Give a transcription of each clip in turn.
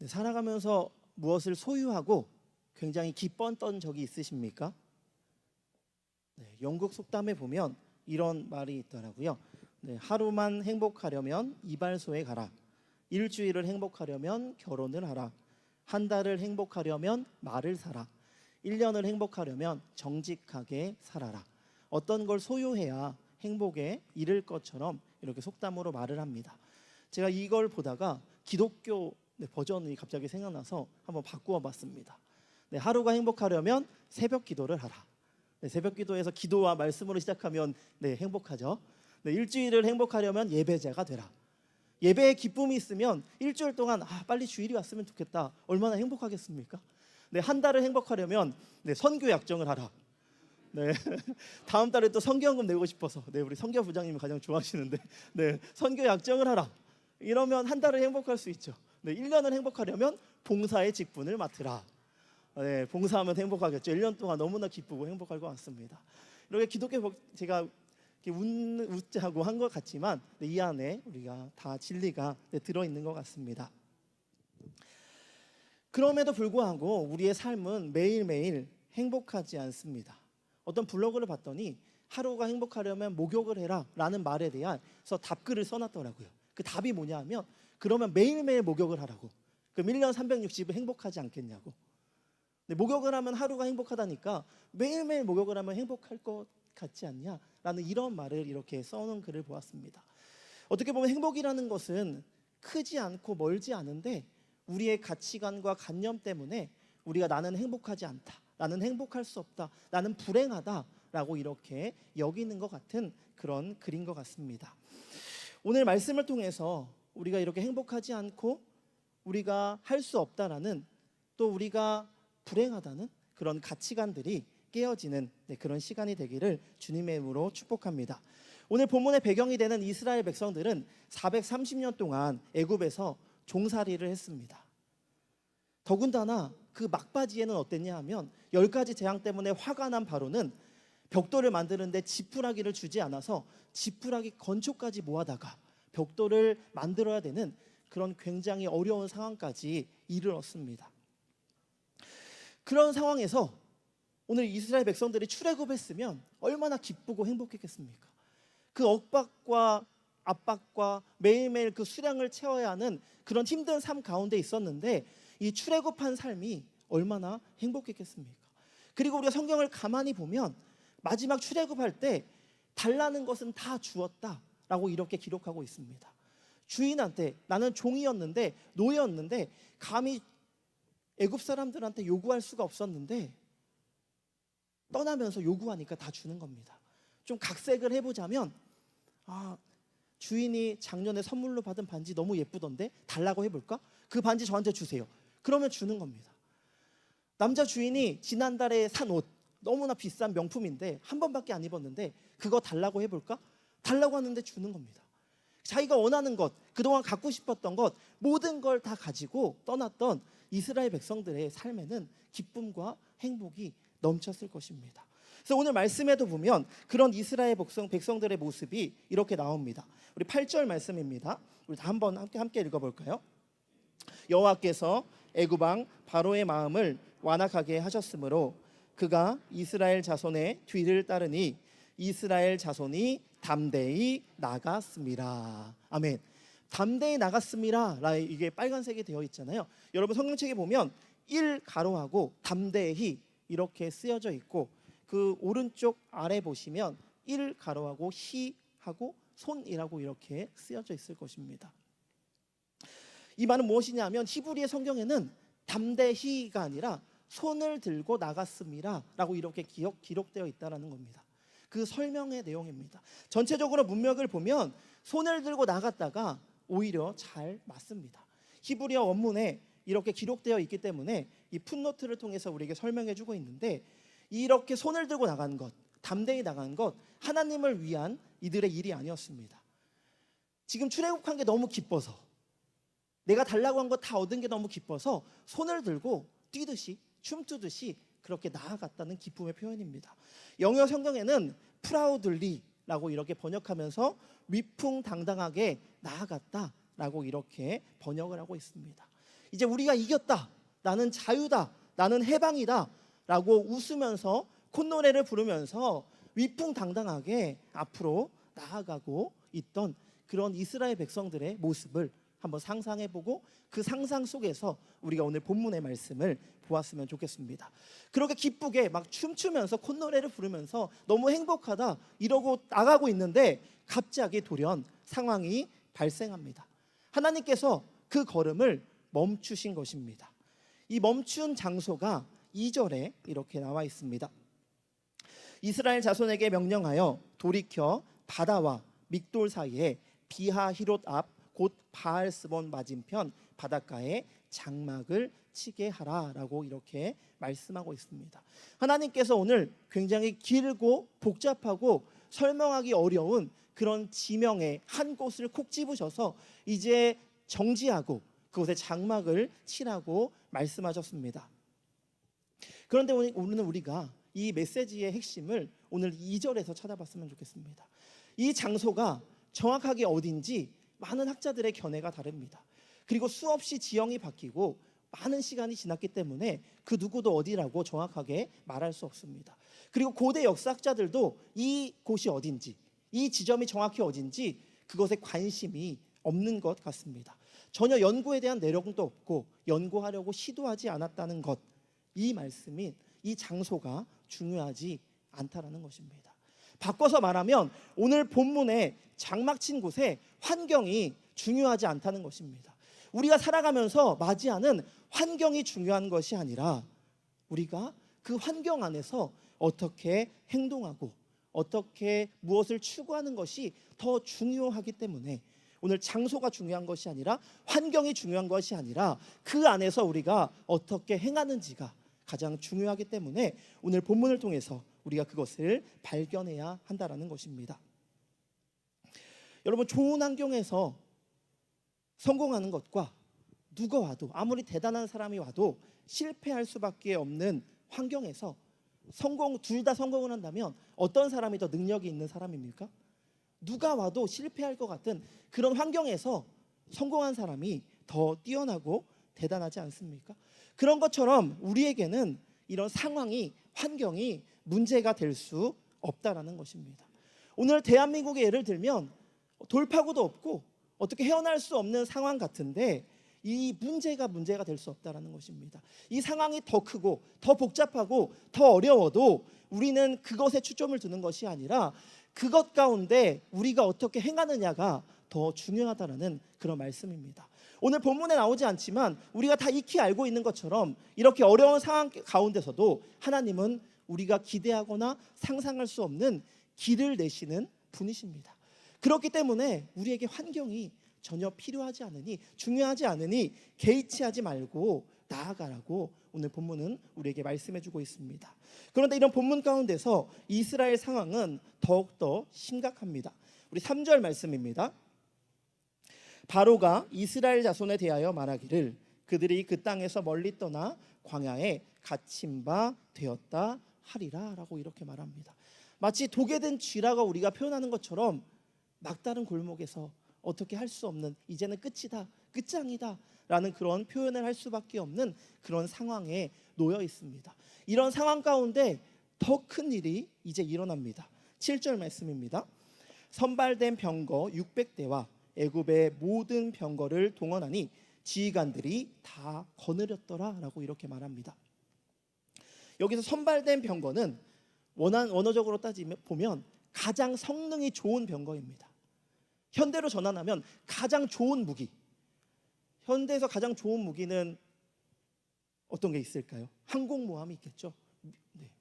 살아가면서 무엇을 소유하고 굉장히 기뻤던 적이 있으십니까? 영국 속담에 보면 이런 말이 있더라고요. 하루만 행복하려면 이발소에 가라. 일주일을 행복하려면 결혼을 하라. 한 달을 행복하려면 말을 사라. 1년을 행복하려면 정직하게 살아라. 어떤 걸 소유해야 행복에 이를 것처럼 이렇게 속담으로 말을 합니다. 제가 이걸 보다가 기독교 버전이 갑자기 생각나서 한번 바꾸어 봤습니다. 하루가 행복하려면 새벽 기도를 하라. 새벽 기도에서 기도와 말씀으로 시작하면 행복하죠. 일주일을 행복하려면 예배자가 되라. 예배에 기쁨이 있으면 일주일 동안 빨리 주일이 왔으면 좋겠다. 얼마나 행복하겠습니까? 한 달을 행복하려면 선교 약정을 하라. 다음 달에 또 선교연금 내고 싶어서 우리 선교 부장님이 가장 좋아하시는데 선교 약정을 하라. 이러면 한 달을 행복할 수 있죠. 1년을 행복하려면 봉사의 직분을 맡으라. 봉사하면 행복하겠죠. 1년 동안 너무나 기쁘고 행복할 것 같습니다. 이렇게 기독교 제가 웃자고 한 것 같지만 이 안에 우리가 다 진리가 들어있는 것 같습니다. 그럼에도 불구하고 우리의 삶은 매일매일 행복하지 않습니다. 어떤 블로그를 봤더니 하루가 행복하려면 목욕을 해라 라는 말에 대해서 답글을 써놨더라고요. 그 답이 뭐냐 하면 그러면 매일매일 목욕을 하라고. 그럼 1년 360일 행복하지 않겠냐고. 목욕을 하면 하루가 행복하다니까 매일매일 목욕을 하면 행복할 것 같지 않냐 라는 이런 말을 이렇게 써놓은 글을 보았습니다. 어떻게 보면 행복이라는 것은 크지 않고 멀지 않은데 우리의 가치관과 관념 때문에 우리가 나는 행복하지 않다, 나는 행복할 수 없다, 나는 불행하다 라고 이렇게 여기는 것 같은 그런 글인 것 같습니다. 오늘 말씀을 통해서 우리가 이렇게 행복하지 않고 우리가 할 수 없다라는, 또 우리가 불행하다는 그런 가치관들이 깨어지는 그런 시간이 되기를 주님의 이름으로 축복합니다. 오늘 본문의 배경이 되는 이스라엘 백성들은 430년 동안 애굽에서 종살이를 했습니다. 더군다나 그 막바지에는 어땠냐 하면 10가지 재앙 때문에 화가 난 바로는 벽돌을 만드는데 지푸라기를 주지 않아서 지푸라기 건초까지 모아다가 벽돌을 만들어야 되는 그런 굉장히 어려운 상황까지 이르렀습니다. 그런 상황에서 오늘 이스라엘 백성들이 출애굽했으면 얼마나 기쁘고 행복했겠습니까? 그 억박과 압박과 매일매일 그 수량을 채워야 하는 그런 힘든 삶 가운데 있었는데 이 출애굽한 삶이 얼마나 행복했겠습니까? 그리고 우리가 성경을 가만히 보면 마지막 출애굽할 때 달라는 것은 다 주었다라고 이렇게 기록하고 있습니다. 주인한테 나는 종이었는데 노예였는데 감히 애굽 사람들한테 요구할 수가 없었는데 떠나면서 요구하니까 다 주는 겁니다. 좀 각색을 해보자면 주인이 작년에 선물로 받은 반지 너무 예쁘던데 달라고 해볼까? 그 반지 저한테 주세요. 그러면 주는 겁니다. 남자 주인이 지난달에 산 옷 너무나 비싼 명품인데 한 번밖에 안 입었는데 그거 달라고 해볼까? 달라고 하는데 주는 겁니다. 자기가 원하는 것, 그동안 갖고 싶었던 것 모든 걸 다 가지고 떠났던 이스라엘 백성들의 삶에는 기쁨과 행복이 넘쳤을 것입니다. 그래서 오늘 말씀에도 보면 그런 이스라엘 백성들의 모습이 이렇게 나옵니다. 우리 8절 말씀입니다. 우리 다 한번 함께 읽어볼까요? 여호와께서 애굽 왕 바로의 마음을 완악하게 하셨으므로 그가 이스라엘 자손의 뒤를 따르니 이스라엘 자손이 담대히 나갔습니다. 아멘. 담대히 나갔습니다. 이게 빨간색이 되어 있잖아요. 여러분 성경책에 보면 1 가로하고 담대히 이렇게 쓰여져 있고 그 오른쪽 아래 보시면 1 가로하고 희하고 손이라고 이렇게 쓰여져 있을 것입니다. 이 말은 무엇이냐면 히브리의 성경에는 담대히가 아니라 손을 들고 나갔습니다 라고 이렇게 기록되어 있다는 겁니다. 그 설명의 내용입니다. 전체적으로 문맥을 보면 손을 들고 나갔다가 오히려 잘 맞습니다. 히브리어 원문에 이렇게 기록되어 있기 때문에 이 풋노트를 통해서 우리에게 설명해 주고 있는데 이렇게 손을 들고 나간 것, 담대히 나간 것 하나님을 위한 이들의 일이 아니었습니다. 지금 출애굽한 게 너무 기뻐서 내가 달라고 한 거 다 얻은 게 너무 기뻐서 손을 들고 뛰듯이 춤추듯이 그렇게 나아갔다는 기쁨의 표현입니다. 영어 성경에는 proudly라고 이렇게 번역하면서 위풍당당하게 나아갔다라고 이렇게 번역을 하고 있습니다. 이제 우리가 이겼다, 나는 자유다, 나는 해방이다 라고 웃으면서 콧노래를 부르면서 위풍당당하게 앞으로 나아가고 있던 그런 이스라엘 백성들의 모습을 한번 상상해보고 그 상상 속에서 우리가 오늘 본문의 말씀을 보았으면 좋겠습니다. 그렇게 기쁘게 막 춤추면서 콧노래를 부르면서 너무 행복하다 이러고 나가고 있는데 갑자기 돌연 상황이 발생합니다. 하나님께서 그 걸음을 멈추신 것입니다. 이 멈춘 장소가 2절에 이렇게 나와 있습니다. 이스라엘 자손에게 명령하여 돌이켜 바다와 믹돌 사이에 비하히롯 앞 곧 바알스본 맞은편 바닷가에 장막을 치게 하라라고 이렇게 말씀하고 있습니다. 하나님께서 오늘 굉장히 길고 복잡하고 설명하기 어려운 그런 지명의 한 곳을 콕 집으셔서 이제 정지하고 그곳에 장막을 치라고 말씀하셨습니다. 그런데 오늘은 우리가 이 메시지의 핵심을 오늘 2절에서 찾아봤으면 좋겠습니다. 이 장소가 정확하게 어딘지 많은 학자들의 견해가 다릅니다. 그리고 수없이 지형이 바뀌고 많은 시간이 지났기 때문에 그 누구도 어디라고 정확하게 말할 수 없습니다. 그리고 고대 역사학자들도 이 곳이 어딘지, 이 지점이 정확히 어딘지 그것에 관심이 없는 것 같습니다. 전혀 연구에 대한 내용도 없고 연구하려고 시도하지 않았다는 것, 이 말씀이 이 장소가 중요하지 않다라는 것입니다. 바꿔서 말하면 오늘 본문에 장막 친 곳의 환경이 중요하지 않다는 것입니다. 우리가 살아가면서 맞이하는 환경이 중요한 것이 아니라 우리가 그 환경 안에서 어떻게 행동하고 어떻게 무엇을 추구하는 것이 더 중요하기 때문에 오늘 장소가 중요한 것이 아니라 환경이 중요한 것이 아니라 그 안에서 우리가 어떻게 행하는지가 가장 중요하기 때문에 오늘 본문을 통해서 우리가 그것을 발견해야 한다는 것입니다. 여러분, 좋은 환경에서 성공하는 것과 누가 와도 아무리 대단한 사람이 와도 실패할 수밖에 없는 환경에서 둘 다 성공을 한다면 어떤 사람이 더 능력이 있는 사람입니까? 누가 와도 실패할 것 같은 그런 환경에서 성공한 사람이 더 뛰어나고 대단하지 않습니까? 그런 것처럼 우리에게는 이런 상황이, 환경이 문제가 될 수 없다라는 것입니다. 오늘 대한민국의 예를 들면 돌파구도 없고 어떻게 헤어날 수 없는 상황 같은데 이 문제가 될 수 없다라는 것입니다. 이 상황이 더 크고 더 복잡하고 더 어려워도 우리는 그것에 초점을 두는 것이 아니라 그것 가운데 우리가 어떻게 행하느냐가 더 중요하다라는 그런 말씀입니다. 오늘 본문에 나오지 않지만 우리가 다 익히 알고 있는 것처럼 이렇게 어려운 상황 가운데서도 하나님은 우리가 기대하거나 상상할 수 없는 길을 내시는 분이십니다. 그렇기 때문에 우리에게 환경이 전혀 필요하지 않으니, 중요하지 않으니 개의치하지 말고 나아가라고 오늘 본문은 우리에게 말씀해주고 있습니다. 그런데 이런 본문 가운데서 이스라엘 상황은 더욱더 심각합니다. 우리 3절 말씀입니다. 바로가 이스라엘 자손에 대하여 말하기를 그들이 그 땅에서 멀리 떠나 광야에 갇힌 바 되었다 하리라 라고 이렇게 말합니다. 마치 독에 든 쥐라고 우리가 표현하는 것처럼 막다른 골목에서 어떻게 할 수 없는, 이제는 끝이다, 끝장이다 라는 그런 표현을 할 수밖에 없는 그런 상황에 놓여 있습니다. 이런 상황 가운데 더 큰 일이 이제 일어납니다. 7절 말씀입니다. 선발된 병거 600대와 애굽의 모든 병거를 동원하니 지휘관들이 다 거느렸더라 라고 이렇게 말합니다. 여기서 선발된 병거는 원어적으로 따지면 보면 가장 성능이 좋은 병거입니다. 현대로 전환하면 가장 좋은 무기, 현대에서 가장 좋은 무기는 어떤 게 있을까요? 항공모함이 있겠죠. 네.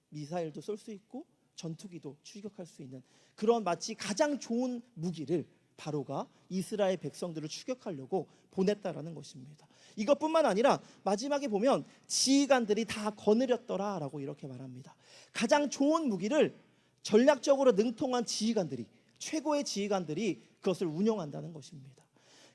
미사일도 쏠 수 있고 전투기도 추격할 수 있는 그런 마치 가장 좋은 무기를 바로가 이스라엘 백성들을 추격하려고 보냈다라는 것입니다. 이것뿐만 아니라 마지막에 보면 지휘관들이 다 거느렸더라 라고 이렇게 말합니다. 가장 좋은 무기를 전략적으로 능통한 지휘관들이, 최고의 지휘관들이 그것을 운영한다는 것입니다.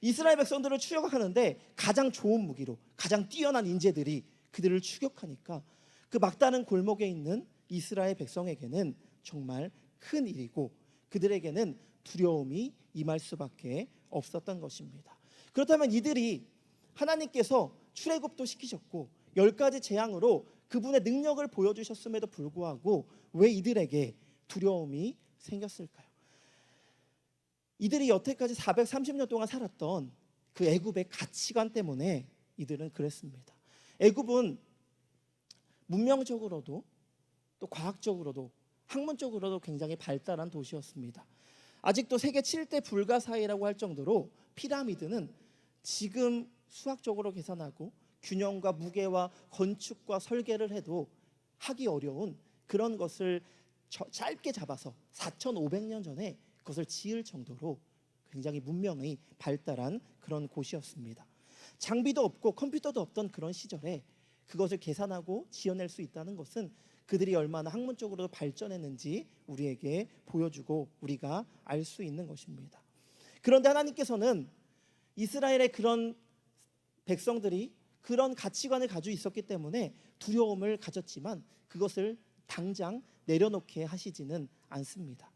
이스라엘 백성들을 추격하는데 가장 좋은 무기로 가장 뛰어난 인재들이 그들을 추격하니까 그 막다른 골목에 있는 이스라엘 백성에게는 정말 큰 일이고 그들에게는 두려움이 임할 수밖에 없었던 것입니다. 그렇다면 이들이 하나님께서 출애굽도 시키셨고 10가지 재앙으로 그분의 능력을 보여주셨음에도 불구하고 왜 이들에게 두려움이 생겼을까요? 이들이 여태까지 430년 동안 살았던 그 애굽의 가치관 때문에 이들은 그랬습니다. 애굽은 문명적으로도 또 과학적으로도 학문적으로도 굉장히 발달한 도시였습니다. 아직도 세계 7대 불가사의라고 할 정도로 피라미드는 지금 수학적으로 계산하고 균형과 무게와 건축과 설계를 해도 하기 어려운 그런 것을 짧게 잡아서 4,500년 전에 그것을 지을 정도로 굉장히 문명이 발달한 그런 곳이었습니다. 장비도 없고 컴퓨터도 없던 그런 시절에 그것을 계산하고 지어낼 수 있다는 것은 그들이 얼마나 학문적으로 발전했는지 우리에게 보여주고 우리가 알 수 있는 것입니다. 그런데 하나님께서는 이스라엘의 그런 백성들이 그런 가치관을 가지고 있었기 때문에 두려움을 가졌지만 그것을 당장 내려놓게 하시지는 않습니다.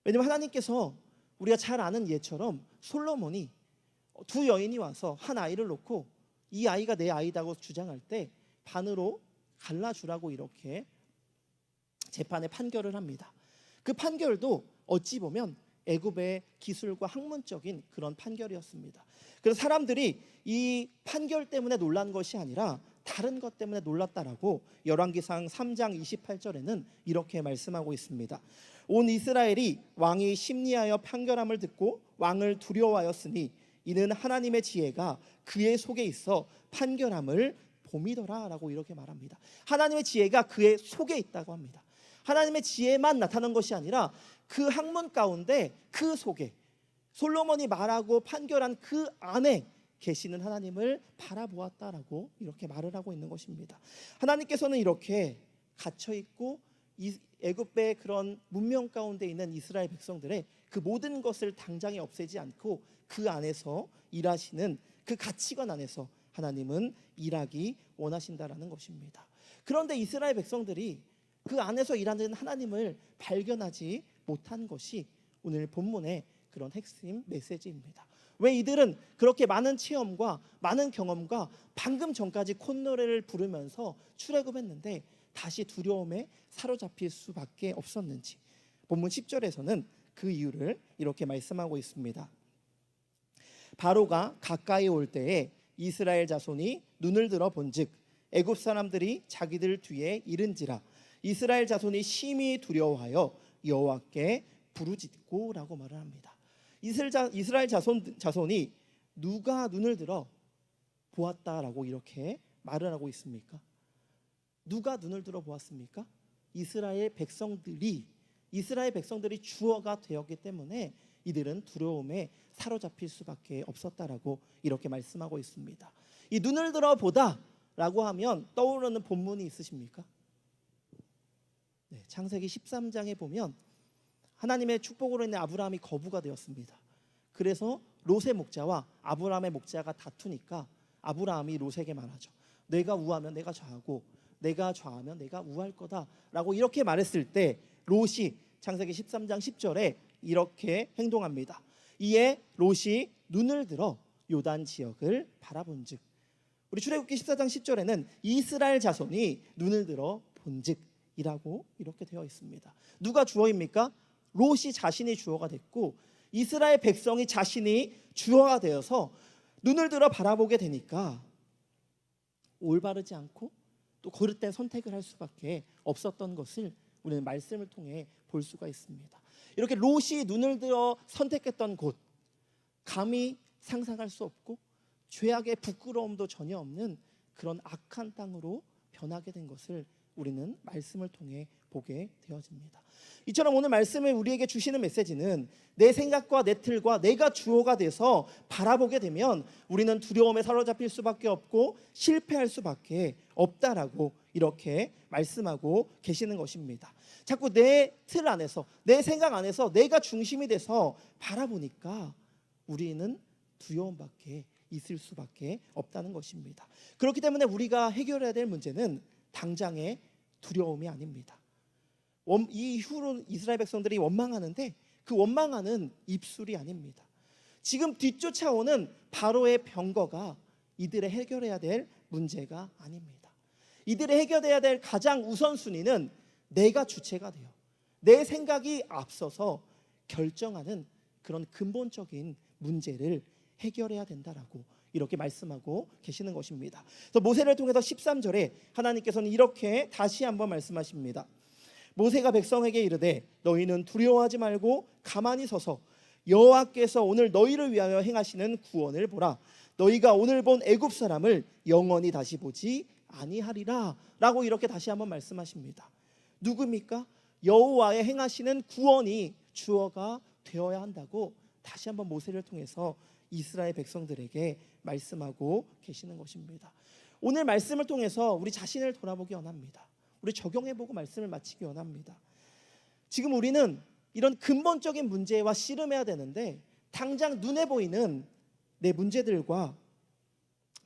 왜냐하면 하나님께서 우리가 잘 아는 예처럼 솔로몬이 두 여인이 와서 한 아이를 놓고 이 아이가 내 아이다고 주장할 때 반으로 갈라주라고 이렇게 재판에 판결을 합니다. 그 판결도 어찌 보면 애굽의 기술과 학문적인 그런 판결이었습니다. 그래서 사람들이 이 판결 때문에 놀란 것이 아니라 다른 것 때문에 놀랐다라고 열왕기상 3장 28절에는 이렇게 말씀하고 있습니다. 온 이스라엘이 왕이 심리하여 판결함을 듣고 왕을 두려워하였으니 이는 하나님의 지혜가 그의 속에 있어 판결함을 봄이더라라고 이렇게 말합니다. 하나님의 지혜가 그의 속에 있다고 합니다. 하나님의 지혜만 나타난 것이 아니라 그 학문 가운데 그 속에 솔로몬이 말하고 판결한 그 안에 계시는 하나님을 바라보았다라고 이렇게 말을 하고 있는 것입니다. 하나님께서는 이렇게 갇혀 있고 애굽의 그런 문명 가운데 있는 이스라엘 백성들의 그 모든 것을 당장에 없애지 않고 그 안에서 일하시는 그 가치관 안에서 하나님은 일하기 원하신다라는 것입니다. 그런데 이스라엘 백성들이 그 안에서 일하는 하나님을 발견하지 못한 것이 오늘 본문의 그런 핵심 메시지입니다. 왜 이들은 그렇게 많은 체험과 많은 경험과 방금 전까지 콧노래를 부르면서 출애굽했는데 다시 두려움에 사로잡힐 수밖에 없었는지 본문 10절에서는 그 이유를 이렇게 말씀하고 있습니다. 바로가 가까이 올 때에 이스라엘 자손이 눈을 들어 본즉 애굽 사람들이 자기들 뒤에 이른지라 이스라엘 자손이 심히 두려워하여 여호와께 부르짖고라고 말을 합니다. 이스라엘 자손이 누가 눈을 들어 보았다라고 이렇게 말을 하고 있습니까? 누가 눈을 들어 보았습니까? 이스라엘 백성들이 주어가 되었기 때문에 이들은 두려움에 사로잡힐 수밖에 없었다라고 이렇게 말씀하고 있습니다. 이 눈을 들어 보다라고 하면 떠오르는 본문이 있으십니까? 네, 창세기 13장에 보면 하나님의 축복으로 인해 아브라함이 거부가 되었습니다. 그래서 롯의 목자와 아브라함의 목자가 다투니까 아브라함이 롯에게 말하죠. 내가 우하면 내가 좌하고 내가 좌하면 내가 우할 거다라고 이렇게 말했을 때 롯이 창세기 13장 10절에 이렇게 행동합니다. 이에 롯이 눈을 들어 요단 지역을 바라본즉 우리 출애굽기 14장 10절에는 이스라엘 자손이 눈을 들어 본즉이라고 이렇게 되어 있습니다. 누가 주어입니까? 롯이 자신이 주어가 됐고 이스라엘 백성이 자신이 주어가 되어서 눈을 들어 바라보게 되니까 올바르지 않고 또 거릇된 선택을 할 수밖에 없었던 것을 우리는 말씀을 통해 볼 수가 있습니다. 이렇게 롯이 눈을 들어 선택했던 곳 감히 상상할 수 없고 죄악의 부끄러움도 전혀 없는 그런 악한 땅으로 변하게 된 것을 우리는 말씀을 통해 보게 되어집니다. 이처럼 오늘 말씀을 우리에게 주시는 메시지는 내 생각과 내 틀과 내가 주어가 돼서 바라보게 되면 우리는 두려움에 사로잡힐 수밖에 없고 실패할 수밖에 없다라고 이렇게 말씀하고 계시는 것입니다. 자꾸 내 틀 안에서 내 생각 안에서 내가 중심이 돼서 바라보니까 우리는 두려움밖에 있을 수밖에 없다는 것입니다. 그렇기 때문에 우리가 해결해야 될 문제는 당장의 두려움이 아닙니다. 이후로 이스라엘 백성들이 원망하는데 그 원망하는 입술이 아닙니다. 지금 뒤쫓아오는 바로의 병거가 이들의 해결해야 될 문제가 아닙니다. 이들의 해결해야 될 가장 우선순위는 내가 주체가 돼요. 내 생각이 앞서서 결정하는 그런 근본적인 문제를 해결해야 된다라고 이렇게 말씀하고 계시는 것입니다. 그래서 모세를 통해서 13절에 하나님께서는 이렇게 다시 한번 말씀하십니다. 모세가 백성에게 이르되 너희는 두려워하지 말고 가만히 서서 여호와께서 오늘 너희를 위하여 행하시는 구원을 보라. 너희가 오늘 본 애굽 사람을 영원히 다시 보지 아니하리라 라고 이렇게 다시 한번 말씀하십니다. 누굽니까? 여호와의 행하시는 구원이 주어가 되어야 한다고 다시 한번 모세를 통해서 이스라엘 백성들에게 말씀하고 계시는 것입니다. 오늘 말씀을 통해서 우리 자신을 돌아보기 원합니다. 우리 적용해보고 말씀을 마치기 원합니다. 지금 우리는 이런 근본적인 문제와 씨름해야 되는데 당장 눈에 보이는 내 문제들과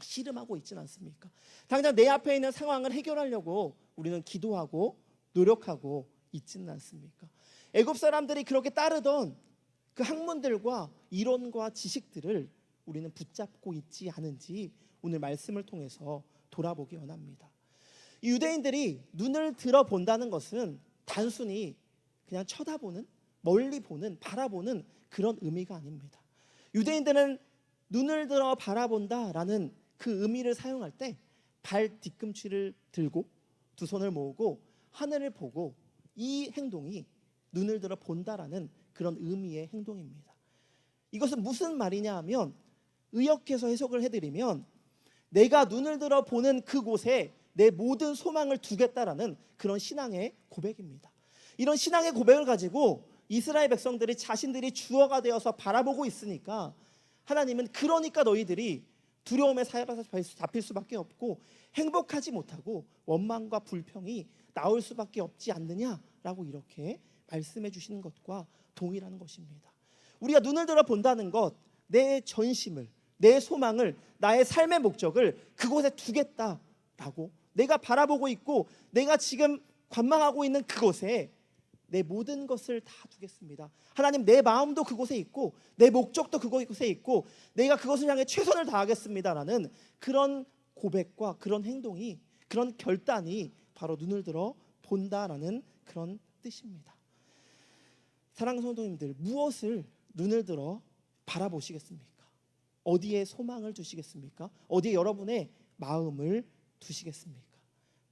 씨름하고 있지는 않습니까? 당장 내 앞에 있는 상황을 해결하려고 우리는 기도하고 노력하고 있지는 않습니까? 애굽 사람들이 그렇게 따르던 그 학문들과 이론과 지식들을 우리는 붙잡고 있지 않은지 오늘 말씀을 통해서 돌아보기 원합니다. 이 유대인들이 눈을 들어 본다는 것은 단순히 그냥 쳐다보는, 멀리 보는, 바라보는 그런 의미가 아닙니다. 유대인들은 눈을 들어 바라본다라는 그 의미를 사용할 때 발 뒤꿈치를 들고 두 손을 모으고 하늘을 보고, 이 행동이 눈을 들어 본다라는 그런 의미의 행동입니다. 이것은 무슨 말이냐 하면, 의역해서 해석을 해드리면 내가 눈을 들어 보는 그곳에 내 모든 소망을 두겠다라는 그런 신앙의 고백입니다. 이런 신앙의 고백을 가지고 이스라엘 백성들이 자신들이 주어가 되어서 바라보고 있으니까 하나님은 그러니까 너희들이 두려움에 사로잡힐 수밖에 없고 행복하지 못하고 원망과 불평이 나올 수밖에 없지 않느냐라고 이렇게 말씀해 주시는 것과 동일한 것입니다. 우리가 눈을 들어 본다는 것, 내 전심을, 내 소망을, 나의 삶의 목적을 그곳에 두겠다라고, 내가 바라보고 있고 내가 지금 관망하고 있는 그곳에 내 모든 것을 다 두겠습니다. 하나님, 내 마음도 그곳에 있고 내 목적도 그곳에 있고 내가 그것을 향해 최선을 다하겠습니다라는 그런 고백과 그런 행동이, 그런 결단이 바로 눈을 들어 본다라는 그런 뜻입니다. 사랑하는 성도님들, 무엇을 눈을 들어 바라보시겠습니까? 어디에 소망을 두시겠습니까? 어디에 여러분의 마음을 두시겠습니까?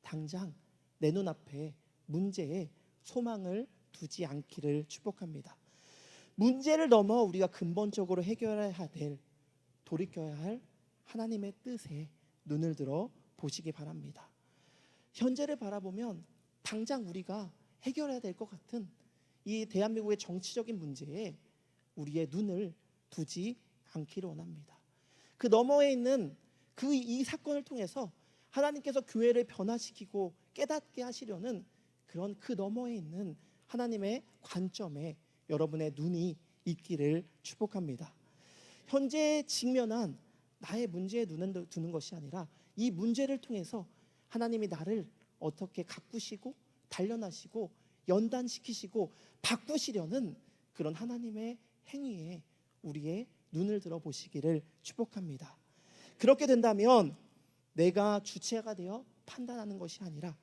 당장 내 눈앞에 문제에 소망을 두지 않기를 축복합니다. 문제를 넘어 우리가 근본적으로 해결해야 될, 돌이켜야 할 하나님의 뜻에 눈을 들어 보시기 바랍니다. 현재를 바라보면 당장 우리가 해결해야 될 것 같은 이 대한민국의 정치적인 문제에 우리의 눈을 두지 않기를 원합니다. 그 너머에 있는 이 사건을 통해서 하나님께서 교회를 변화시키고 깨닫게 하시려는 그런 그 너머에 있는 하나님의 관점에 여러분의 눈이 있기를 축복합니다. 현재 직면한 나의 문제에 눈을 두는 것이 아니라 이 문제를 통해서 하나님이 나를 어떻게 가꾸시고 단련하시고 연단시키시고 바꾸시려는 그런 하나님의 행위에 우리의 눈을 들어 보시기를 축복합니다. 그렇게 된다면 내가 주체가 되어 판단하는 것이 아니라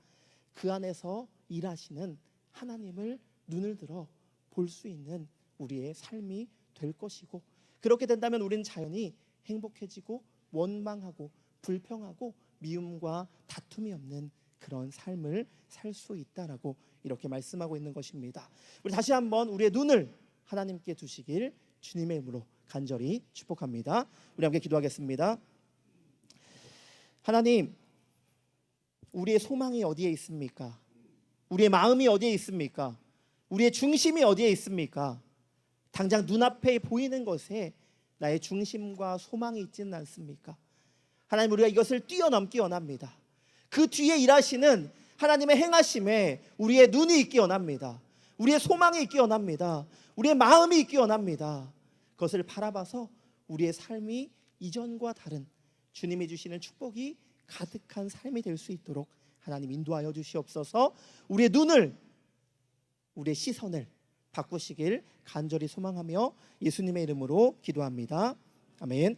그 안에서 일하시는 하나님을 눈을 들어 볼 수 있는 우리의 삶이 될 것이고, 그렇게 된다면 우리는 자연히 행복해지고 원망하고 불평하고 미움과 다툼이 없는 그런 삶을 살 수 있다라고 이렇게 말씀하고 있는 것입니다. 우리 다시 한번 우리의 눈을 하나님께 두시길 주님의 이름으로 간절히 축복합니다. 우리 함께 기도하겠습니다. 하나님, 우리의 소망이 어디에 있습니까? 우리의 마음이 어디에 있습니까? 우리의 중심이 어디에 있습니까? 당장 눈앞에 보이는 것에 나의 중심과 소망이 있지는 않습니까? 하나님, 우리가 이것을 뛰어넘기 원합니다. 그 뒤에 일하시는 하나님의 행하심에 우리의 눈이 있기 원합니다. 우리의 소망이 있기 원합니다. 우리의 마음이 있기 원합니다. 그것을 바라봐서 우리의 삶이 이전과 다른 주님이 주시는 축복이 가득한 삶이 될 수 있도록 하나님 인도하여 주시옵소서. 우리의 눈을, 우리의 시선을 바꾸시길 간절히 소망하며 예수님의 이름으로 기도합니다. 아멘.